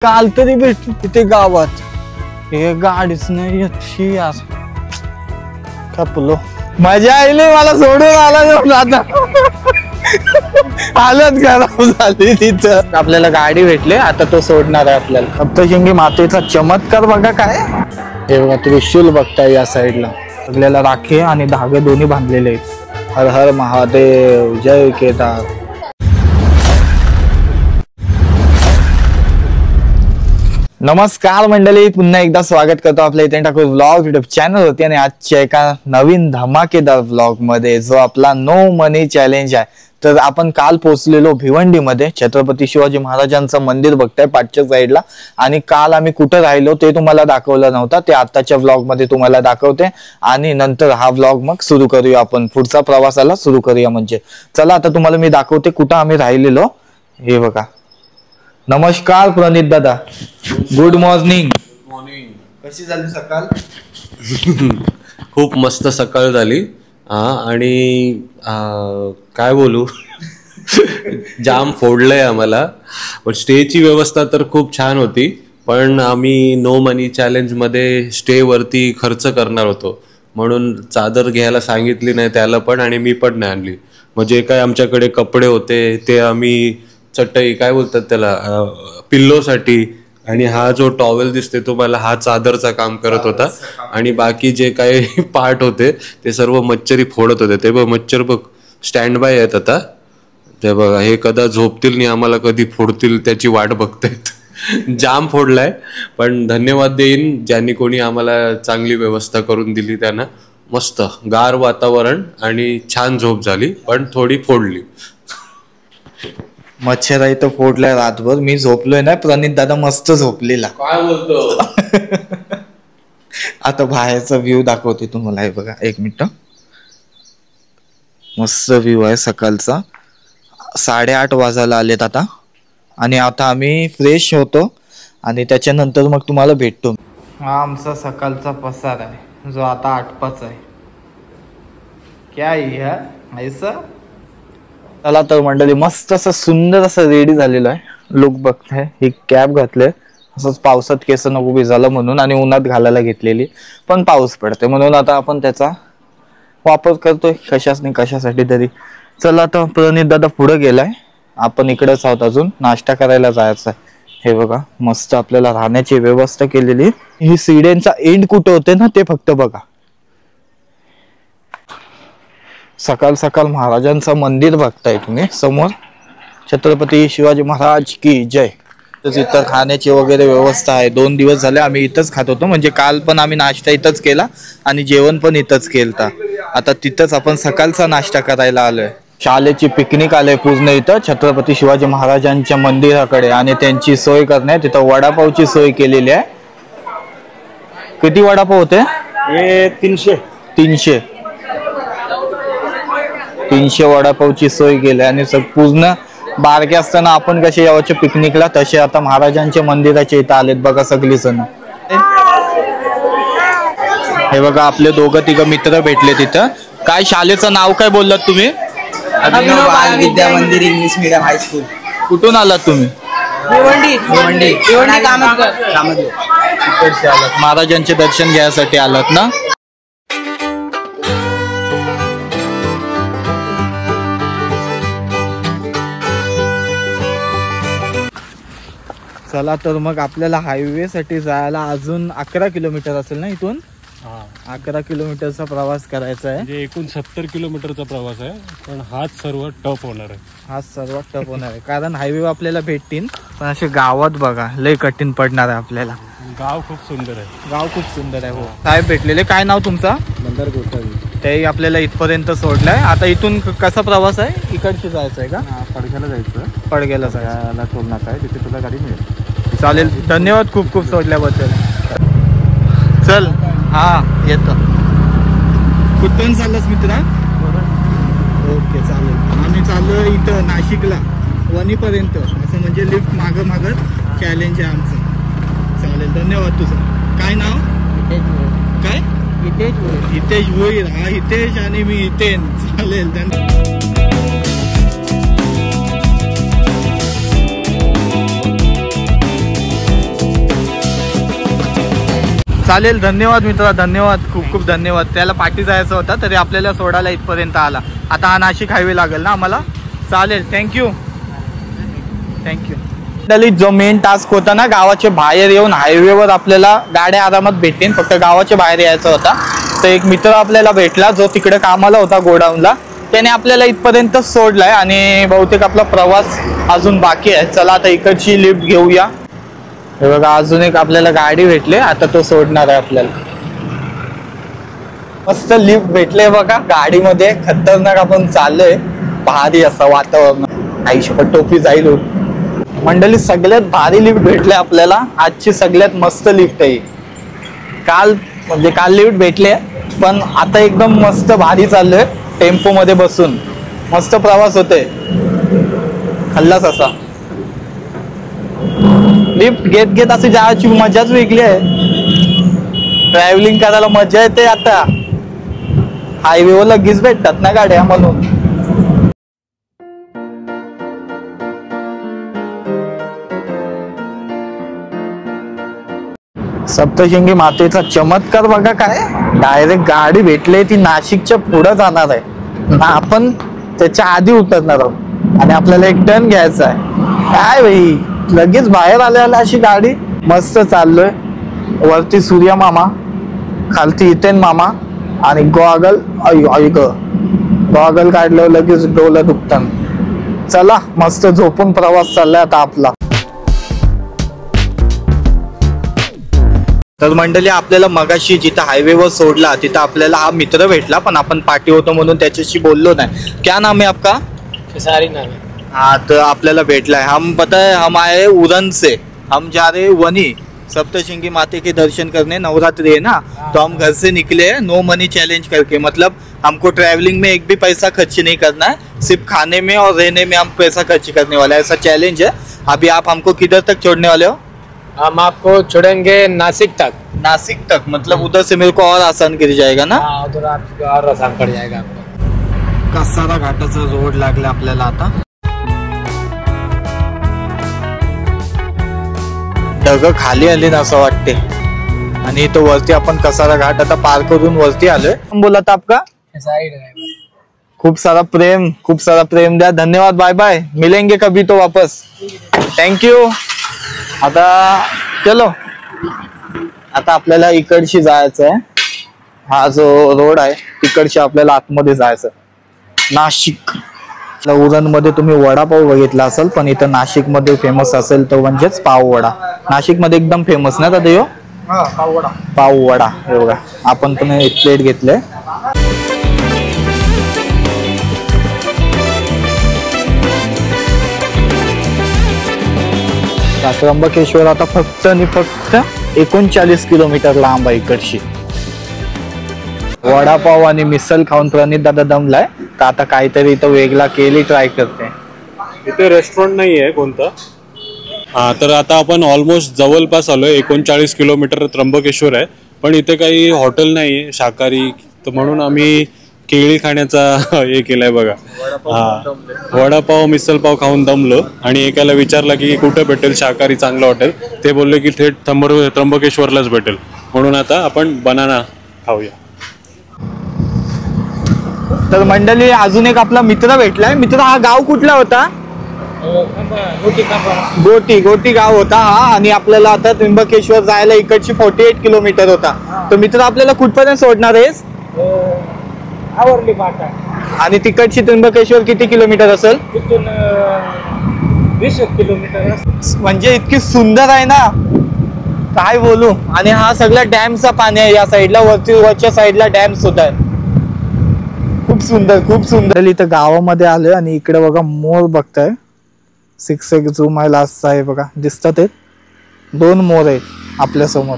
काल तरी भेटली तिथे गावात, हे गाडीच नाही अशी यार खपलो. मजा आली, मला सोडून आला आता हालत खराब झाली तिथं. आपल्याला गाडी भेटली, आता तो सोडणार आहे आपल्याला. सप्तशृंगी मातेचा चमत्कार बघा काय. हे बघा त्रिशूल बघताय या साईडला, आपल्याला राखे आणि धागे दोन्ही बांधलेले आहेत. हर हर महादेव, जय केदार. नमस्कार मंडळी, पुन्हा एकदा स्वागत करतो आपल्या इथे ठाकूर व्लॉग युट्यूब चॅनल होती. आणि आजच्या एका नवीन धमाकेदार व्लॉग मध्ये जो आपला नो मनी चॅलेंज आहे. तर आपण काल पोहोचलेलो भिवंडीमध्ये, छत्रपती शिवाजी महाराजांचं मंदिर बघताय पाठच्या साईडला. आणि काल आम्ही कुठं राहिलो ते तुम्हाला दाखवलं नव्हतं, ते आताच्या व्लॉग मध्ये तुम्हाला दाखवते. आणि नंतर हा व्लॉग मग सुरू करूया, आपण पुढचा प्रवासाला सुरू करूया. म्हणजे चला आता तुम्हाला मी दाखवते कुठं आम्ही राहिलेलो. हे बघा. नमस्कार प्रणित दादा, गुड मॉर्निंग. कशी झाली सकाळ? खूप मस्त सकाळ झाली. आणि काय बोलू जाम फोडलंय आम्हाला. पण स्टेची व्यवस्था तर खूप छान होती. पण आम्ही नो मनी चॅलेंज मध्ये स्टे वरती खर्च करणार होतो, म्हणून चादर घ्यायला सांगितली नाही त्याला पण, आणि मी पण नाही आणली. म्हणजे काय आमच्याकडे कपडे होते ते आम्ही चटई काय बोलतात त्याला, पिल्लोसाठी. आणि हा जो टॉवेल दिसते तो मला हा चादरचा काम करत होता. आणि बाकी जे काही पार्ट होते ते सर्व मच्छरी फोडत होते. ते बघ मच्छर बघ स्टँड बाय आहेत आता. ते बघा, हे कदा झोपतील नाही, आम्हाला कधी फोडतील त्याची वाट बघतायत. जाम फोडलाय. पण धन्यवाद देईन ज्यांनी कोणी आम्हाला चांगली व्यवस्था करून दिली त्यांना. मस्त गार वातावरण आणि छान झोप झाली, पण थोडी फोडली. मच्छर आहे तर फोडलाय रातभर. मी झोपलोय ना, प्रणित दादा मस्त झोपलेला. काय बोलतो? आता बाहेरचा व्ह्यू दाखवते तुम्हाला. हे बघा, एक मिनिट. मस्त व्ह्यू आहे सकाळचा. 8:30 वाजायला आलेत आता. आणि आता आम्ही फ्रेश होतो आणि त्याच्यानंतर मग तुम्हाला भेटतो. हा आमचा सकाळचा पसार आहे जो आता आटपाचा आहे. क्या ऐसा. चला तर मंडळी, मस्त असं सुंदर असं रेडी झालेलं आहे. लुक बघताय, ही कॅप घातले असंच पावसात केस नको भिजायला म्हणून, आणि उन्हात घालायला घेतलेली, पण पाऊस पडते म्हणून आता आपण त्याचा वापर करतोय कशासाठी तरी. चला आता प्रणित दादा पुढे गेलाय, आपण इकडेच आहोत, अजून नाश्ता करायला जायचा आहे. हे बघा, मस्त आपल्याला राहण्याची व्यवस्था केलेली. ही सीड्यांचा एंड कुठे होते ना ते फक्त बघा. सकाळ सकाळ महाराजांचं मंदिर बघताय तुम्ही समोर. छत्रपती शिवाजी महाराज की जय. तर इथं खाण्याची वगैरे व्यवस्था आहे. 2 दिवस झाले आम्ही इथंच खात होतो. म्हणजे काल पण आम्ही नाश्ता इथंच केला आणि जेवण पण इथंच केलता. आता तिथंच आपण सकाळचा नाश्ता करायला आलोय. शाळेची पिकनिक आलंय पूर्ण इथं छत्रपती शिवाजी महाराजांच्या मंदिराकडे. आणि त्यांची सोय करण्यात तिथं वडापावची सोय केलेली आहे. किती वडापाव होते? 300 वडापावची सोय केली. आणि पूर्ण बारके असताना आपण कसे यावच्या पिकनिकला, तसे आता महाराजांच्या मंदिराच्या इथं आलेत बघा सगळी जण. हे बघा, आपले 2-3 मित्र भेटले तिथं. काय शाळेचं नाव काय बोललात तुम्ही? अभिनव बाल विद्या मंदिर इंग्लिश मीडियम हायस्कूल. कुठून आलात तुम्ही? भिवंडी कामतगर. महाराजांचे दर्शन घ्यायसाठी आलात ना? चला तर मग आपल्याला हायवे साठी जायला अजून 11 किलोमीटर असेल ना इथून. 11 किलोमीटरचा प्रवास करायचा आहे. म्हणजे एकूण 70 किलोमीटरचा प्रवास आहे. पण हाच सर्वात टफ होणार आहे. कारण हायवे आपल्याला भेटतील, पण असे गावात बघा लय कठीण पडणार आहे आपल्याला. गाव खूप सुंदर आहे. हो, साहेब भेटलेले. काय नाव तुमचा? मंदार गोसावी. ते आपल्याला इथपर्यंत सोडलाय. आता इथून कसा प्रवास आहे? इकडचे जायचं आहे का? पडग्याला जायचं. पडग्याला जायचं. टोल नाका आहे, तिथे तुला गाडी मिळेल. चालेल, धन्यवाद खूप खूप सोडल्याबद्दल. चल. हा येतो. कुठून चाललास मित्रा? ओके चालेल. आम्ही चाललो इथं नाशिकला वणीपर्यंत. असं म्हणजे लिफ्ट मागं चॅलेंज आहे आमचं. चालेल, धन्यवाद. तुझं काय नाव? काय? हितेश भोईर. हा हितेश आणि मी हितेन. चालेल, धन्यवाद. चालेल, धन्यवाद मित्रा, धन्यवाद, खूप खूप धन्यवाद. त्याला पाठी जायचं होता तरी आपल्याला सोडायला इथपर्यंत आला. आता हा नाशिक हायवे लागेल ना आम्हाला. चालेल, थँक्यू. जो मेन टास्क होता ना, गावाच्या बाहेर येऊन हायवेवर आपल्याला गाड्या आरामात भेटतील, फक्त गावाच्या बाहेर यायचं होता. तर एक मित्र आपल्याला भेटला जो तिकडे कामाला होता गोडाऊनला, त्याने आपल्याला इथपर्यंत सोडलाय आणि बहुतेक आपला प्रवास अजून बाकी आहे. चला आता इकडची लिफ्ट घेऊया. हे बघा, अजून एक आपल्याला गाडी भेटले, आता तो सोडणार आहे आपल्याला. मस्त लिफ्ट भेटले बघा गाडीमध्ये, खतरनाक आपण चाललोय. भारी असं वातावरण, आयुष्यभर टोपी जाईल. मंडळी, सगळ्यात भारी लिफ्ट भेटले आपल्याला, आजची सगळ्यात मस्त लिफ्ट आहे. काल लिफ्ट भेटले, पण आता एकदम मस्त भारी चाललोय. टेम्पो मध्ये बसून मस्त प्रवास होते, खल्लास असा. लिफ्ट घेत असे जायची मजाच वेगळी आहे. ट्रॅव्हलिंग करायला मजा येते. आता हायवेवर लगेच भेटतात ना गाड्या, म्हणून. सप्तशृंगी मातेचा चमत्कार बघा काय, डायरेक्ट गाडी भेटले, ती नाशिकच्या पुढे जाणार आहे ना, आपण त्याच्या आधी उतरणार आहोत आणि आपल्याला एक टर्न घ्यायचा आहे. काय भाई, लगेच बाहेर आल्याला अशी गाडी. मस्त चाललोय. वरती सूर्य मामा, खालती इतेन मामा आणि गॉगल. गॉगल काढलं लगेच डोलं दुखतं. चला, मस्त झोपून प्रवास चाललाय आता आपला. तर मंडळी, आपल्याला मगाशी जिथं हायवेवर सोडला तिथं आपल्याला हा मित्र भेटला, पण आपण पार्टी होतो म्हणून त्याच्याशी बोललो नाही. क्या नाम है आपका? खेसारी नाम है. हाँ, तो आपल्याला भेटलाय. हम पता है, हम आए उड़न से, हम जा रहे वनी सप्तशृंगी माते के दर्शन करने. नवरात्रि है ना, तो हम घर से निकले हैं नो मनी चैलेंज करके. मतलब हमको ट्रैवलिंग में एक भी पैसा खर्च नहीं करना है, सिर्फ खाने में और रहने में हम पैसा खर्च करने वाला है, ऐसा चैलेंज है. अभी आप हमको किधर तक छोड़ने वाले हो? हम आपको छोड़ेंगे नासिक तक. नासिक तक, मतलब उधर से मेरे को और आसान गिर जाएगा ना? हाँ, उधर आपको और आसान पड़ जाएगा आपको. कसारा घाटाचा रोड लागला आपल्याला आता. ढग खाली आली ना असं वाटते, आणि तो वरती आपण कसारा घाट आता पार करून वरती आलोय. बोला था आपका? खेसारी ड्राइवर. खूप सारा प्रेम द्या. धन्यवाद, बाय बाय, मिलेंगे कभी तो वापस. थँक्यू. आता चलो, आता आपल्याला इकडची जायचं आहे. हा जो रोड आहे तिकडची आपल्याला आतमध्ये जायचं. नाशिक उरण मध्ये तुम्ही वडापाव बघितला असेल, पण इथं नाशिक मध्ये फेमस असेल तो म्हणजेच पाव वडा. नाशिक मध्ये एकदम फेमस ना दादा यो पाव वडा. हे बघा, आपण पण एक प्लेट घेतले. त्र्यंबकेश्वर आता फक्त 39 किलोमीटर लांब आहे इकडची. वडापाव आणि मिसल खाऊन प्रणित दादा दमलाय, तर आता काहीतरी इथं वेगळा केली ट्राय करते. इथे रेस्टॉरंट नाही आहे कोणतं. हा, तर आता आपण ऑलमोस्ट जवळपास आलोय. 39 किलोमीटर त्र्यंबकेश्वर आहे, पण इथे काही हॉटेल नाही आहे शाकाहारी, तर म्हणून आम्ही केळी खाण्याचा हे केलंय बघा. हा, वडापाव मिसल पाव खाऊन दमलो आणि एकाला विचारलं की कुठे भेटेल शाकाहारी चांगलं हॉटेल, ते बोलले की थेट त्र्यंबकेश्वरलाच भेटेल. म्हणून आता आपण बनाना खाऊया. तर मंडळी, अजून एक आपला मित्र भेटलाय. मित्र, हा गाव कुठला होता? गोटी गाव होता हा. आणि आपल्याला आता त्र्यंबकेश्वर जायला इकडची 48 किलोमीटर होता. तर मित्र, आपल्याला कुठपर्यंत सोडणार आहेस? आवरली फाटा. आणि तिकडची त्र्यंबकेश्वर किती किलोमीटर असेल? 20 किलोमीटर. म्हणजे इतकी सुंदर आहे ना, काय बोलू. आणि हा सगळा डॅमचा पाणी आहे या साईडला, वरच्या साईडला डॅम सुद्धा आहे. खूप सुंदर. इथं गावामध्ये आलोय आणि इकडे बघा मोर बघताय. 6 झूम आहे लास्ट आहे बघा, दिसतात ते 2 मोर आहेत आपल्या समोर.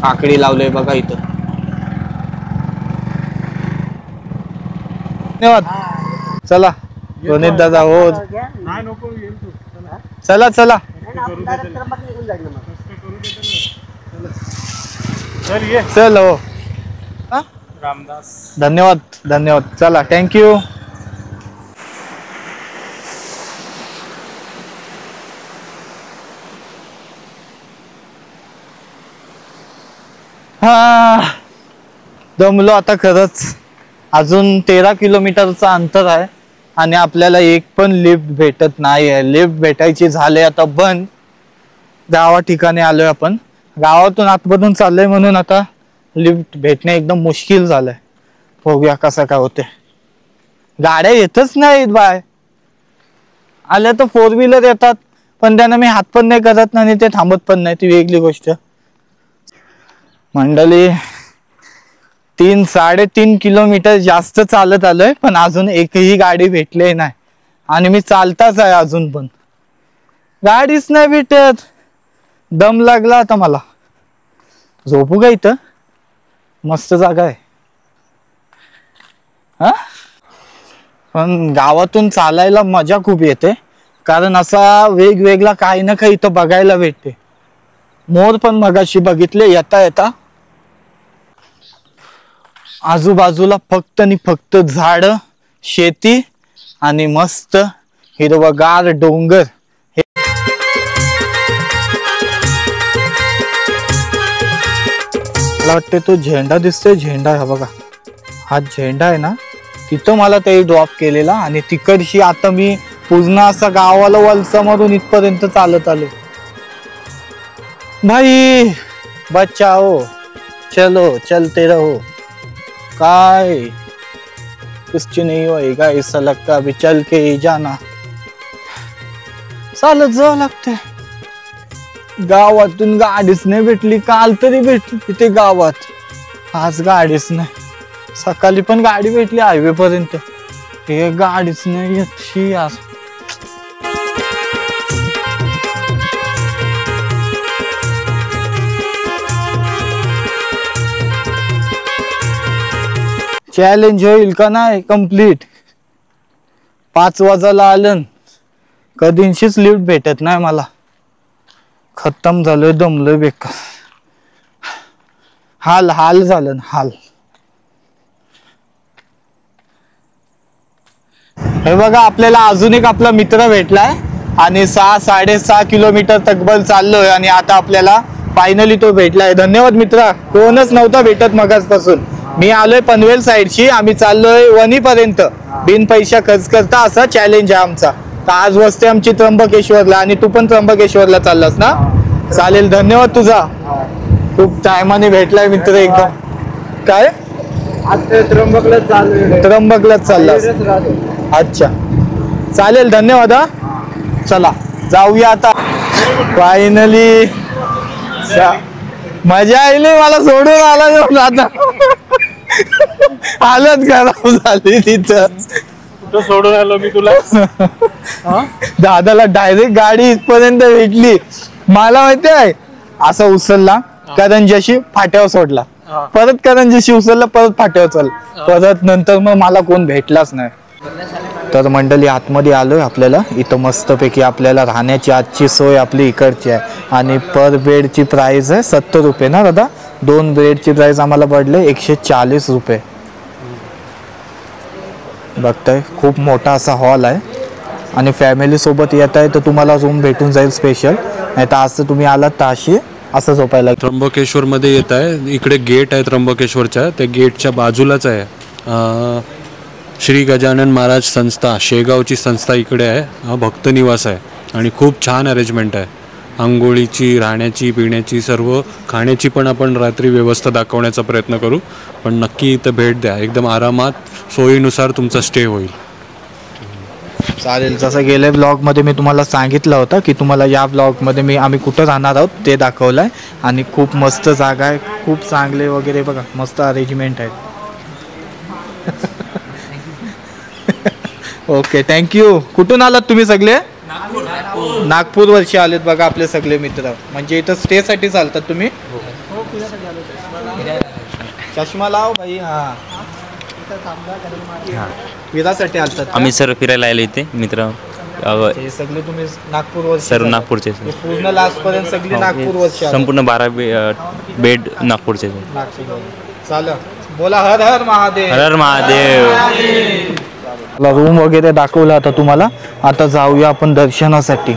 काकडी लावले बघा इथं. धन्यवाद. चला प्रणित दादा, हो चला चल हो. रामदास. धन्यवाद. चला, थँक्यू. हा दमलो आता खरंच. अजून 13 किलोमीटरचं अंतर आहे आणि आपल्याला एक पण लिफ्ट भेटत नाही आहे. लिफ्ट भेटायची झाले आता बंद. गावा ठिकाणी आलोय आपण, गावातून आतमधून चाललोय म्हणून आता लिफ्ट भेटणे एकदम मुश्किल झालंय. बघूया कसं काय होते. गाड्या येतच नाहीत बाय. आल्या तर 4 व्हीलर येतात पण त्यांना मी हात पण नाही करत आणि ते थांबत पण नाही, ती वेगळी गोष्ट. मंडळी 3-3.5 किलोमीटर जास्त चालत आलोय पण अजून एकही गाडी भेटली नाही आणि मी चालताच आहे अजून पण. गाडीच नाही भेटत. दम लागला आता मला. झोपू का इथं? मस्त जागा आहे हा. पण गावातून चालायला मजा खूप येते कारण असा वेगवेगळा काही ना काही इथं बघायला भेटते. मोर पण मगाशी बघितले येता येता. आजूबाजूला फक्त आणि फक्त झाड, शेती आणि मस्त हिरवगार डोंगर. मला वाटते तो झेंडा दिसतोय, झेंडा हा बघा. हा झेंडा आहे ना, तिथं मला ते ड्रॉप केलेला आणि तिकडशी आता मी पूर्ण असा गावाला वलसामधून इथपर्यंत चालत आलो. भाई बचाओ चलो चलते रहो. काय कुछ नहीं होएगा ऐसा लगता अभी चल के ही जाना. चालत जावं लागतंय. गावातून गाडीच नाही भेटली. काल तरी भेटली तिथे गावात, आज गाडीच नाही. सकाळी पण गाडी भेटली हायवे पर्यंत, हे गाडीच नाही येत. आज चॅलेंज होईल का नाही कम्प्लीट. 5 वाजायला आलं, कधीशीच लिफ्ट भेटत नाही मला. खतम झालोय, दमलोय बेकार. हाल हाल झालं हाल. हे बघा आपल्याला अजून एक आपला मित्र भेटलाय आणि 6-6.5 किलोमीटर तकबल चाललोय आणि आता आपल्याला फायनली तो भेटलाय. धन्यवाद मित्रा. कोणच नव्हता भेटत मगाचपासून. मी आलोय पनवेल साईडशी, आम्ही चाललोय वणी पर्यंत बिन पैसा खर्च करता. असा चॅलेंज आहे आमचा. तर आज वस्ती आमची त्र्यंबकेश्वरला आणि तू पण त्र्यंबकेश्वरला चाललास ना. चालेल, धन्यवाद तुझा. खूप टायमाने भेटलाय मित्र एकदम. काय त्र्यंबकलाच चाललोय. त्र्यंबकलाच चाललास? अच्छा चालेल, धन्यवाद हा. चला जाऊया आता फायनली. मजा आली. मला सोडून आला आता. हालत खराब झाली तिथं. कुठं सोडून आलो मी तुला? दादाला डायरेक्ट गाडी इथपर्यंत भेटली. मला माहिती आहे असं उचलला, करंजाशी फाट्यावर सोडला, परत करंजाशी उचलला, परत फाट्यावर चालला, परत नंतर मग मला कोण भेटलाच नाही. तर मंडळी आतमध्ये आलोय. आपल्याला इथं मस्तपैकी आपल्याला राहण्याची आजची सोय आपली इकडची आहे आणि पर बेडची प्राइस आहे 70 रुपये ना दादा. 2 बेडची प्राइस आम्हाला पडले 140 रुपये. बघताय खूप मोठा असा हॉल आहे आणि फॅमिली सोबत येत आहे तर तुम्हाला रूम भेटून जाईल स्पेशल. नाही तर असं तुम्ही आलात तर अशी असं झोपायला. त्र्यंबकेश्वरमध्ये येत आहे. इकडे गेट आहे त्र्यंबकेश्वरच्या, त्या गेटच्या बाजूलाच आहे श्री गजानन महाराज संस्था, शेगावची संस्था इकडे आहे. हा भक्त निवास आहे आणि खूप छान अरेंजमेंट आहे. आंघोळीची, राहण्याची, पिण्याची, सर्व खाण्याची पण आपण रात्री व्यवस्था दाखवण्याचा प्रयत्न करू. पण नक्की इथं भेट द्या. एकदम आरामात सोयीनुसार तुमचा स्टे होईल. चालेल. जसं गेल्या ब्लॉगमध्ये मी तुम्हाला सांगितलं होतं की तुम्हाला या ब्लॉगमध्ये आम्ही कुठं राहणार आहोत ते दाखवलं आहे आणि खूप मस्त जागा आहे, खूप चांगले वगैरे बघा मस्त अरेंजमेंट आहेत. Okay thank you. कुठून आलात तुम्ही सगळे? नागपूर वर्षी आलेत बघा आपले सगळे मित्र. म्हणजे इथं स्टेसाठी चालतात तुम्ही? चष्मा लाव भाई. हा फिरासाठी आलतात आम्ही सर फिरायला आले इथे मित्र. हे सगळे तुम्ही नागपूर वर्षी? सर्व नागपूरचे पूर्ण लास्ट पर्यंत सगळे नागपूर वर्षी? संपूर्ण 12 बेड नागपूरचे. चालेल, बोला हर हर महादेव. हर हर महादेव. रूम वगैरे दाखवला आता तुम्हाला. आता जाऊया आपण दर्शनासाठी.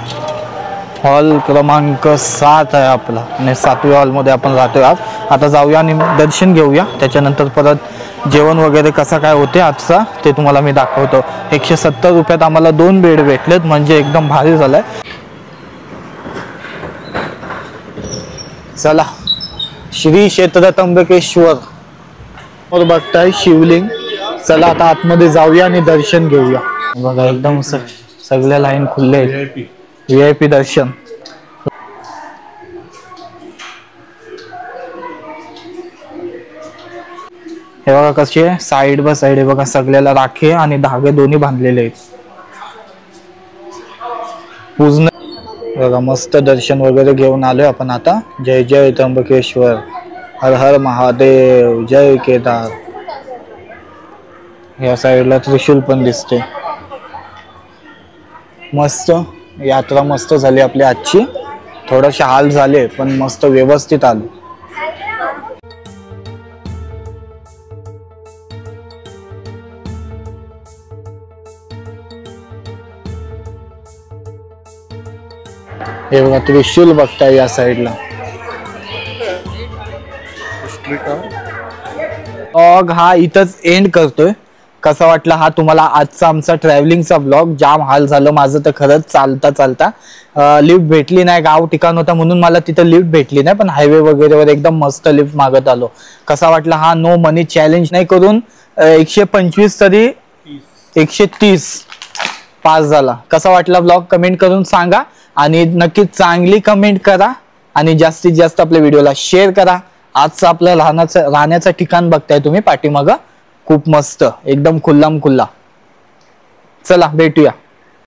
हॉल क्रमांक 7 आहे आपला आणि 7व्या हॉलमध्ये आपण राहतोय आज. आता जाऊया आणि दर्शन घेऊया, त्याच्यानंतर परत जेवण वगैरे कसा काय होते आजचा ते तुम्हाला मी दाखवतो. 170 रुपयात आम्हाला 2 बेड भेटलेत, म्हणजे एकदम भारी झालंय. चला, श्री क्षेत्र त्र्यंबकेश्वर बघताय शिवलिंग. चला आता आतमध्ये जाऊया आणि दर्शन घेऊया. बघा एकदम सगळ्या लाईन खुल्ले आहेत. VIP दर्शन. हे बघा कशी आहे, साइड बाय साइड आहे बघा, सगळ्याला राखे आणि धागे दोन्ही बांधलेले आहेत. पूर्ण बघा मस्त दर्शन वगैरे घेऊन आलोय आपण आता. जय जय त्र्यंबकेश्वर, हर हर महादेव, जय केदार. या साईडला त्रिशूल पण दिसते. मस्त यात्रा मस्त झाली आपली आजची. थोडेसे हाल झाले पण मस्त व्यवस्थित आलो. हे बघा त्रिशूल बघताय या साईडला. ब्लॉग हा इथंच एंड करतोय. कसा वाटला हा तुम्हाला आजचा आमचा ट्रॅव्हलिंगचा ब्लॉग. जाम हाल झालं माझं तर खरंच. चालता लिफ्ट भेटली नाही, गाव ठिकाण होता म्हणून मला तिथं लिफ्ट भेटली नाही, पण हायवे वगैरेवर एकदम मस्त लिफ्ट मागत आलो. कसा वाटला हा नो मनी चॅलेंज नाही करून 125 तरी 130 पास झाला. कसा वाटला ब्लॉग कमेंट करून सांगा आणि नक्की चांगली कमेंट करा आणि जास्तीत जास्त आपल्या व्हिडिओला शेअर करा. आजचं आपलं राहण्याचं ठिकाण बघताय तुम्ही पाठीमागं, खूप मस्त एकदम खुल्लाम खुल्ला. चला भेटूया.